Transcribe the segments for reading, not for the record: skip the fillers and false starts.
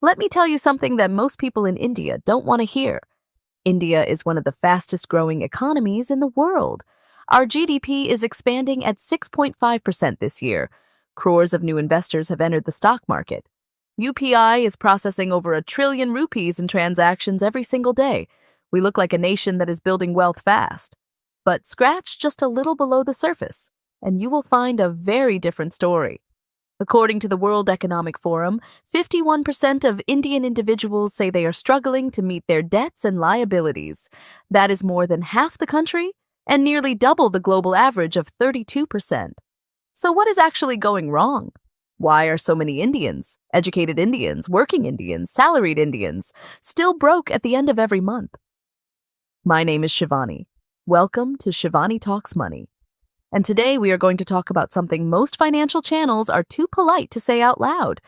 Let me tell you something that most people in India don't want to hear. India is one of the fastest growing economies in the world. Our GDP is expanding at 6.5% this year. Crores of new investors have entered the stock market. UPI is processing over 1 trillion rupees in transactions every single day. We look like a nation that is building wealth fast. But scratch just a little below the surface, and you will find a very different story. According to the World Economic Forum, 51% of Indian individuals say they are struggling to meet their debts and liabilities. That is more than half the country and nearly double the global average of 32%. So what is actually going wrong? Why are so many Indians, educated Indians, working Indians, salaried Indians, still broke at the end of every month? My name is Shivani. Welcome to Shivani Talks Money. And today we are going to talk about something most financial channels are too polite to say out loud.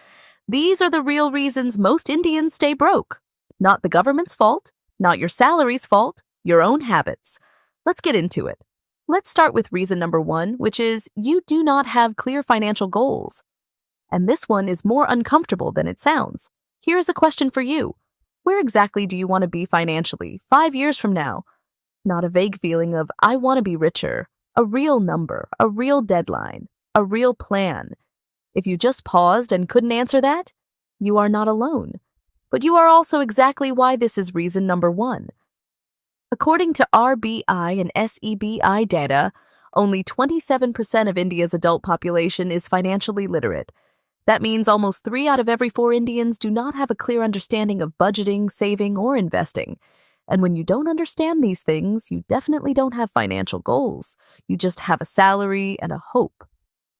These are the real reasons most Indians stay broke. Not the government's fault, not your salary's fault, your own habits. Let's get into it. Let's start with reason number 1, which is you do not have clear financial goals. And this one is more uncomfortable than it sounds. Here's a question for you. Where exactly do you want to be financially 5 years from now? Not a vague feeling of, I want to be richer. A real number, a real deadline, a real plan. If you just paused and couldn't answer that, you are not alone. But you are also exactly why this is reason number 1. According to RBI and SEBI data, only 27% of India's adult population is financially literate. That means almost 3 out of every 4 Indians do not have a clear understanding of budgeting, saving, or investing. And when you don't understand these things, you definitely don't have financial goals. You just have a salary and a hope.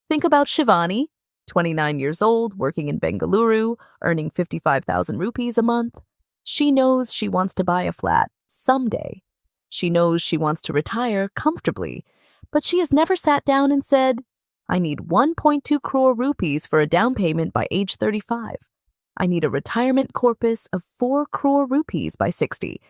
Think about Shivani, 29 years old, working in Bengaluru, earning 55,000 rupees a month. She knows she wants to buy a flat someday. She knows she wants to retire comfortably, but she has never sat down and said, I need 1.2 crore rupees for a down payment by age 35. I need a retirement corpus of 4 crore rupees by 60.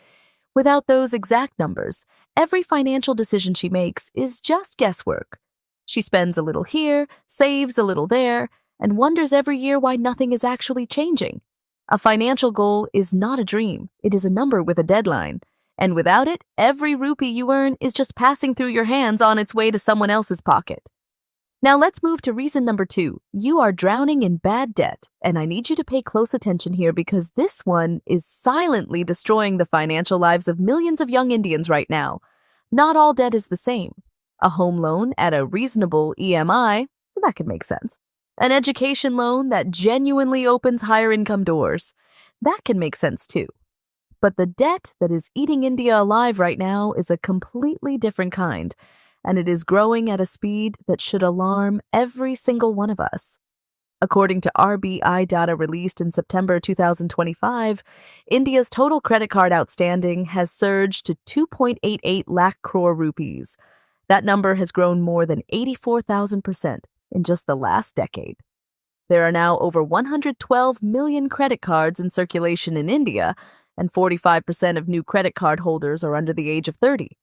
Without those exact numbers, every financial decision she makes is just guesswork. She spends a little here, saves a little there, and wonders every year why nothing is actually changing. A financial goal is not a dream. It is a number with a deadline. And without it, every rupee you earn is just passing through your hands on its way to someone else's pocket. Now let's move to reason number 2. You are drowning in bad debt, and I need you to pay close attention here because this one is silently destroying the financial lives of millions of young Indians right now. Not all debt is the same. A home loan at a reasonable EMI, that could make sense. An education loan that genuinely opens higher income doors, that can make sense too. But the debt that is eating India alive right now is a completely different kind. And it is growing at a speed that should alarm every single one of us. According to RBI data released in September 2025, India's total credit card outstanding has surged to 2.88 lakh crore rupees. That number has grown more than 84,000% in just the last decade. There are now over 112 million credit cards in circulation in India, and 45% of new credit card holders are under the age of 30.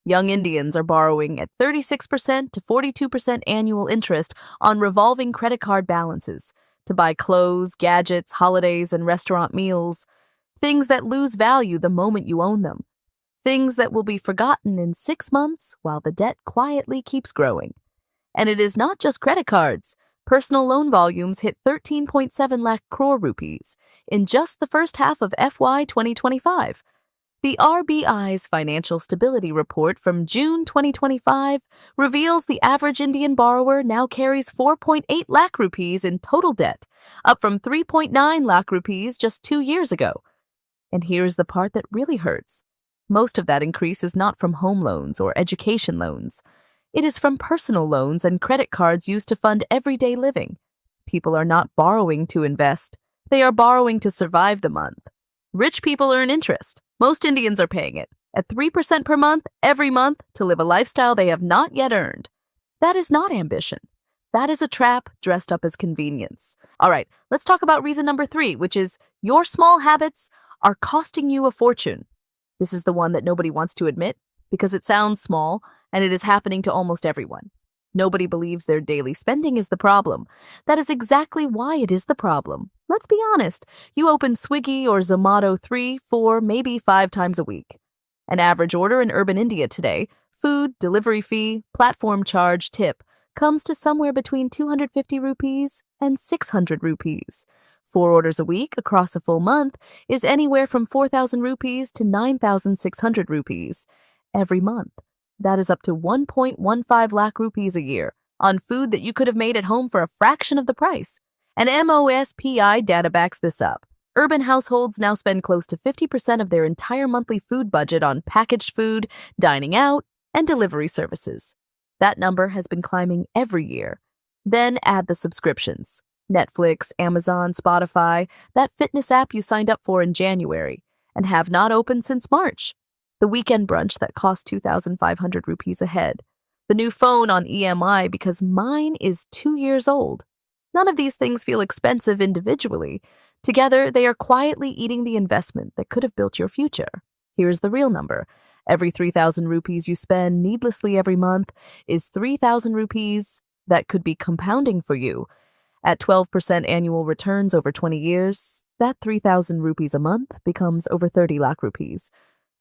Young Indians are borrowing at 36% to 42% annual interest on revolving credit card balances to buy clothes, gadgets, holidays, and restaurant meals, things that lose value the moment you own them, things that will be forgotten in 6 months while the debt quietly keeps growing. And it is not just credit cards. Personal loan volumes hit 13.7 lakh crore rupees in just the first half of FY 2025. The RBI's Financial Stability Report from June 2025 reveals the average Indian borrower now carries 4.8 lakh rupees in total debt, up from 3.9 lakh rupees just 2 years ago. And here's the part that really hurts. Most of that increase is not from home loans or education loans. It is from personal loans and credit cards used to fund everyday living. People are not borrowing to invest. They are borrowing to survive the month. Rich people earn interest. Most Indians are paying it at 3% per month every month to live a lifestyle they have not yet earned. That is not ambition. That is a trap dressed up as convenience. All right, let's talk about reason number 3, which is your small habits are costing you a fortune. This is the one that nobody wants to admit because it sounds small and it is happening to almost everyone. Nobody believes their daily spending is the problem. That is exactly why it is the problem. Let's be honest, you open Swiggy or Zomato 3, 4, maybe 5 times a week. An average order in urban India today, food, delivery fee, platform charge, tip, comes to somewhere between 250 rupees and 600 rupees. 4 orders a week across a full month is anywhere from 4,000 rupees to 9,600 rupees every month. That is up to 1.15 lakh rupees a year on food that you could have made at home for a fraction of the price. And MOSPI data backs this up. Urban households now spend close to 50% of their entire monthly food budget on packaged food, dining out, and delivery services. That number has been climbing every year. Then add the subscriptions. Netflix, Amazon, Spotify, that fitness app you signed up for in January and have not opened since March. The weekend brunch that cost 2,500 rupees a head. The new phone on EMI because mine is 2 years old. None of these things feel expensive individually. Together, they are quietly eating the investment that could have built your future. Here's the real number. Every 3,000 rupees you spend needlessly every month is 3,000 rupees that could be compounding for you. At 12% annual returns over 20 years, that 3,000 rupees a month becomes over 30 lakh rupees.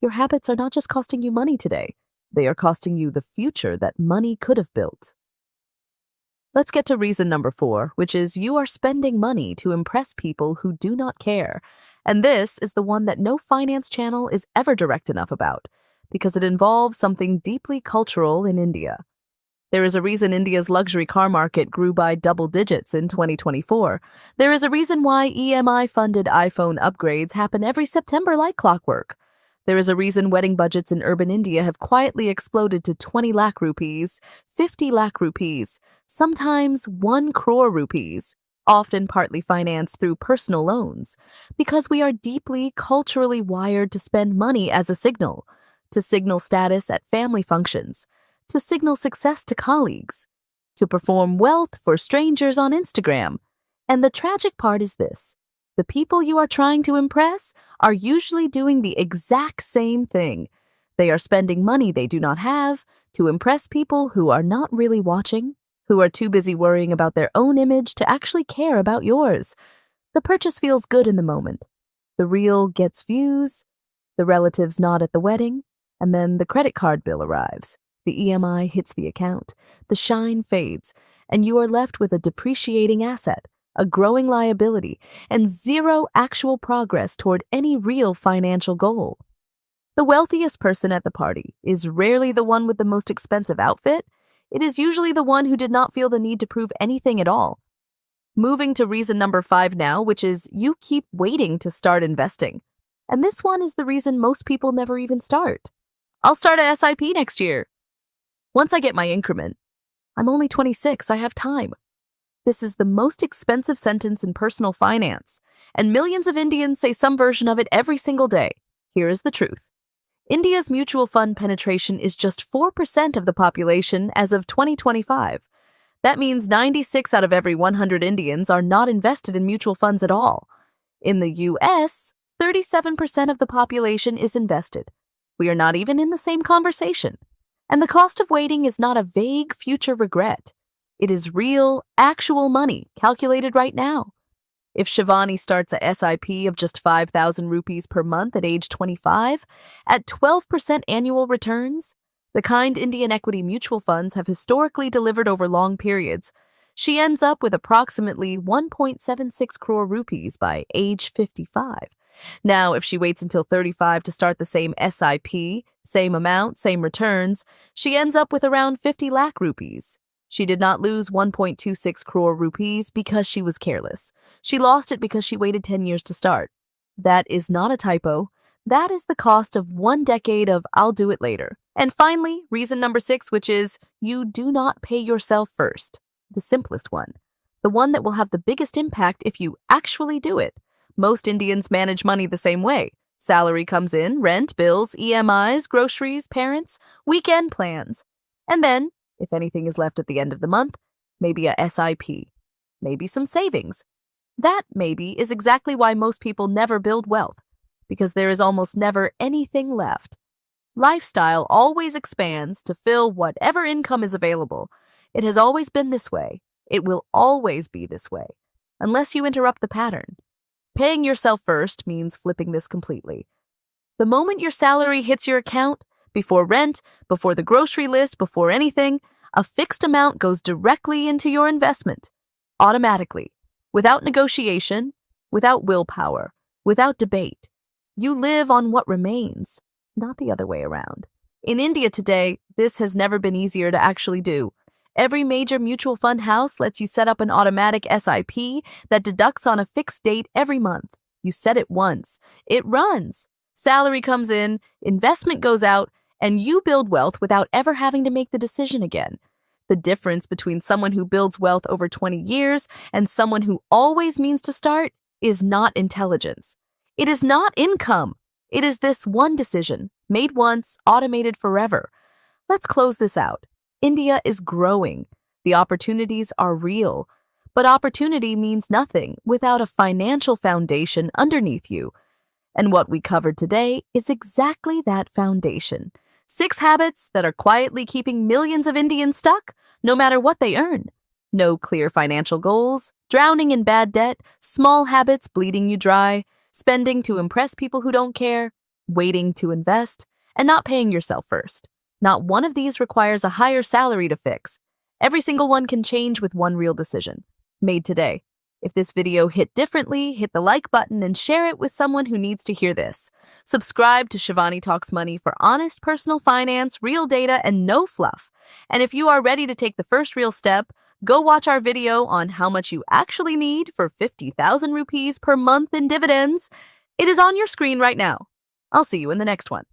Your habits are not just costing you money today. They are costing you the future that money could have built. Let's get to reason number 4, which is you are spending money to impress people who do not care. And this is the one that no finance channel is ever direct enough about, because it involves something deeply cultural in India. There is a reason India's luxury car market grew by double digits in 2024. There is a reason why EMI-funded iPhone upgrades happen every September like clockwork. There is a reason wedding budgets in urban India have quietly exploded to 20 lakh rupees, 50 lakh rupees, sometimes 1 crore rupees, often partly financed through personal loans, because we are deeply culturally wired to spend money as a signal, to signal status at family functions, to signal success to colleagues, to perform wealth for strangers on Instagram. And the tragic part is this. The people you are trying to impress are usually doing the exact same thing. They are spending money they do not have to impress people who are not really watching, who are too busy worrying about their own image to actually care about yours. The purchase feels good in the moment. The reel gets views, the relatives nod at the wedding, and then the credit card bill arrives. The EMI hits the account, the shine fades, and you are left with a depreciating asset, a growing liability, and zero actual progress toward any real financial goal. The wealthiest person at the party is rarely the one with the most expensive outfit. It is usually the one who did not feel the need to prove anything at all. Moving to reason number 5 now, which is you keep waiting to start investing. And this one is the reason most people never even start. I'll start a SIP next year. Once I get my increment. I'm only 26, I have time. This is the most expensive sentence in personal finance, and millions of Indians say some version of it every single day. Here is the truth. India's mutual fund penetration is just 4% of the population as of 2025. That means 96 out of every 100 Indians are not invested in mutual funds at all. In the US, 37% of the population is invested. We are not even in the same conversation. And the cost of waiting is not a vague future regret. It is real, actual money calculated right now. If Shivani starts a SIP of just 5,000 rupees per month at age 25, at 12% annual returns, the kind Indian equity mutual funds have historically delivered over long periods, she ends up with approximately 1.76 crore rupees by age 55. Now, if she waits until 35 to start the same SIP, same amount, same returns, she ends up with around 50 lakh rupees. She did not lose 1.26 crore rupees because she was careless. She lost it because she waited 10 years to start. That is not a typo. That is the cost of 1 decade of I'll do it later. And finally, reason number 6, which is you do not pay yourself first. The simplest one. The one that will have the biggest impact if you actually do it. Most Indians manage money the same way. Salary comes in, rent, bills, EMIs, groceries, parents, weekend plans. And then, if anything is left at the end of the month, maybe a SIP, maybe some savings. That maybe is exactly why most people never build wealth, because there is almost never anything left. Lifestyle always expands to fill whatever income is available. It has always been this way. It will always be this way. unless you interrupt the pattern. Paying yourself first means flipping this completely. The moment your salary hits your account, before rent, before the grocery list, before anything, a fixed amount goes directly into your investment, automatically, without negotiation, without willpower, without debate. You live on what remains, not the other way around. In India today, this has never been easier to actually do. Every major mutual fund house lets you set up an automatic SIP that deducts on a fixed date every month. You set it once. It runs. Salary comes in, investment goes out, and you build wealth without ever having to make the decision again. The difference between someone who builds wealth over 20 years and someone who always means to start is not intelligence. It is not income. It is this one decision, made once, automated forever. Let's close this out. India is growing. The opportunities are real. But opportunity means nothing without a financial foundation underneath you. And what we covered today is exactly that foundation. 6 habits that are quietly keeping millions of Indians stuck, no matter what they earn. No clear financial goals, drowning in bad debt, small habits bleeding you dry, spending to impress people who don't care, waiting to invest, and not paying yourself first. Not one of these requires a higher salary to fix. Every single one can change with one real decision, made today. If this video hit differently, hit the like button and share it with someone who needs to hear this. Subscribe to Shivani Talks Money for honest personal finance, real data, and no fluff. And if you are ready to take the first real step, go watch our video on how much you actually need for 50,000 rupees per month in dividends. It is on your screen right now. I'll see you in the next one.